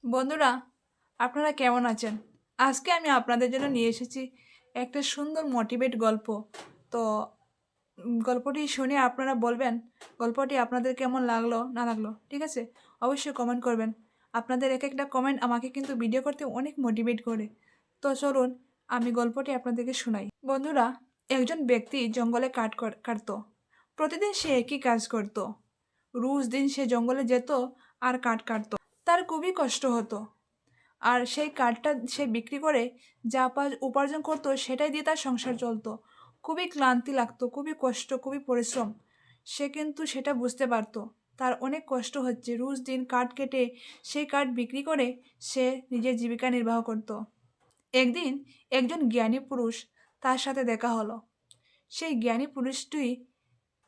বন্ধুরা, আপনারা কেমন আছেন? আজকে আমি আপনাদের জন্য নিয়ে এসেছি একটা সুন্দর মোটিভেট গল্প। তো গল্পটি শুনে আপনারা বলবেন গল্পটি আপনাদের কেমন লাগলো না লাগলো, ঠিক আছে? অবশ্যই কমেন্ট করবেন। আপনাদের এক একটা কমেন্ট আমাকে কিন্তু ভিডিও করতে অনেক মোটিভেট করে। তো চলুন আমি গল্পটি আপনাদেরকে শোনাই। বন্ধুরা, একজন ব্যক্তি জঙ্গলে কাটতো। প্রতিদিন সে একই কাজ করত। রোজ দিন সে জঙ্গলে যেত আর কাটতো। তার খুবই কষ্ট হতো। আর সেই কাঠটা সে বিক্রি করে যা উপার্জন করতো সেটাই দিয়ে তার সংসার চলতো। খুবই ক্লান্তি লাগতো, খুবই কষ্ট, খুবই পরিশ্রম। সে কিন্তু সেটা বুঝতে পারতো তার অনেক কষ্ট হচ্ছে। রোজ দিন কাঠ কেটে সেই কাঠ বিক্রি করে সে নিজের জীবিকা নির্বাহ করত। একদিন একজন জ্ঞানী পুরুষ তার সাথে দেখা হলো। সেই জ্ঞানী পুরুষটি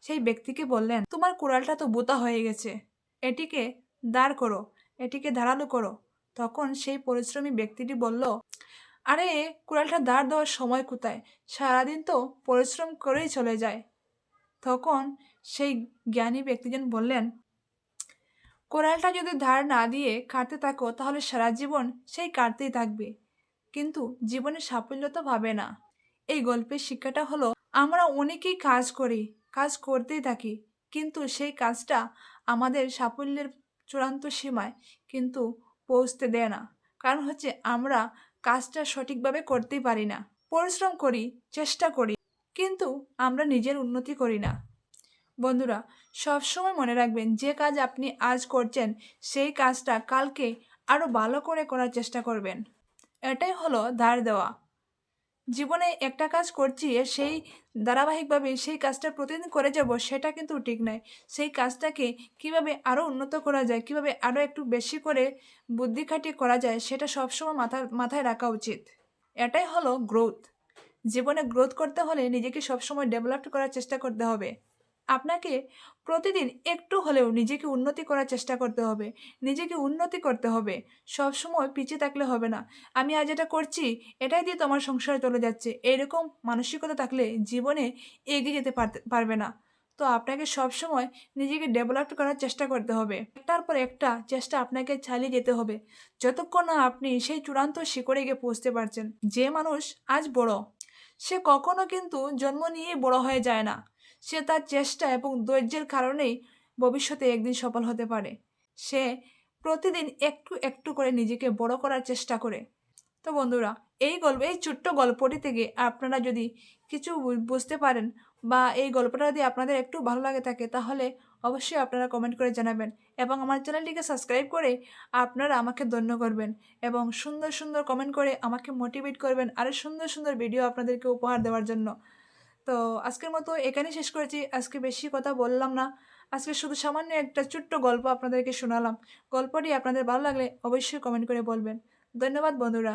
সেই ব্যক্তিকে বললেন, তোমার কুড়ালটা তো বোতা হয়ে গেছে, এটিকে দাঁড় করো, এটিকে ধারালো করো। তখন সেই পরিশ্রমী ব্যক্তিটি বলল, আরে কুড়ালটা দাঁড় দেওয়ার সময় কোথায়, সারাদিন তো পরিশ্রম করেই চলে যায়। তখন সেই জ্ঞানী ব্যক্তিজন বললেন, কোড়ালটা যদি ধার না দিয়ে কাটতে থাকো তাহলে সারা জীবন সেই কাটতেই থাকবে, কিন্তু জীবনে সাফল্য তো পাবে না। এই গল্পের শিক্ষাটা হলো, আমরা অনেকেই কাজ করি, কাজ করতেই থাকি, কিন্তু সেই কাজটা আমাদের সাফল্যের চূড়ান্ত সীমায় কিন্তু পৌঁছতে দেয় না। কারণ হচ্ছে আমরা কাজটা সঠিকভাবে করতেই পারি না। পরিশ্রম করি, চেষ্টা করি, কিন্তু আমরা নিজের উন্নতি করি না। বন্ধুরা, সবসময় মনে রাখবেন, যে কাজ আপনি আজ করছেন সেই কাজটা কালকে আরও ভালো করে করার চেষ্টা করবেন। এটাই হলো ধার দেওয়া। জীবনে একটা কাজ করছি আর সেই ধারাবাহিকভাবে সেই কাজটা প্রতিদিন করে যাব, সেটা কিন্তু ঠিক নয়। সেই কাজটাকে কিভাবে আরও উন্নত করা যায়, কিভাবে আরও একটু বেশি করে বুদ্ধি খাটিয়ে করা যায়, সেটা সবসময় মাথায় রাখা উচিত। এটাই হলো গ্রোথ। জীবনে গ্রোথ করতে হলে নিজেকে সবসময় ডেভেলপ করার চেষ্টা করতে হবে। আপনাকে প্রতিদিন একটু হলেও নিজেকে উন্নতি করার চেষ্টা করতে হবে, নিজেকে উন্নতি করতে হবে। সবসময় পিছিয়ে থাকলে হবে না। আমি আজ এটা করছি, এটাই দিয়ে তোমার সংসারে চলে যাচ্ছে, এরকম মানসিকতা থাকলে জীবনে এগিয়ে যেতে পারবে না। তো আপনাকে সবসময় নিজেকে ডেভেলপ করার চেষ্টা করতে হবে। একটার পর একটা চেষ্টা আপনাকে চালিয়ে যেতে হবে, যতক্ষণ না আপনি সেই চূড়ান্ত শিখরে গিয়ে পৌঁছতে পারছেন। যে মানুষ আজ বড়, সে কখনো কিন্তু জন্ম নিয়ে বড় হয়ে যায় না। সে তার চেষ্টা এবং ধৈর্যের কারণেই ভবিষ্যতে একদিন সফল হতে পারে। সে প্রতিদিন একটু একটু করে নিজেকে বড় করার চেষ্টা করে। তো বন্ধুরা, এই ছোট্ট গল্পটি থেকে আপনারা যদি কিছু বুঝতে পারেন বা এই গল্পটা যদি আপনাদের একটু ভালো লাগে থাকে, তাহলে অবশ্যই আপনারা কমেন্ট করে জানাবেন এবং আমার চ্যানেলটিকে সাবস্ক্রাইব করে আপনারা আমাকে ধন্য করবেন এবং সুন্দর সুন্দর কমেন্ট করে আমাকে মোটিভেট করবেন আরও সুন্দর সুন্দর ভিডিও আপনাদেরকে উপহার দেওয়ার জন্য। তো আজকের মতো এখানেই শেষ করেছি। আজকে বেশি কথা বললাম না। আজকে শুধু সামান্য একটা ছোট্ট গল্প আপনাদেরকে শোনালাম। গল্পটি আপনাদের ভালো লাগলে অবশ্যই কমেন্ট করে বলবেন। ধন্যবাদ বন্ধুরা।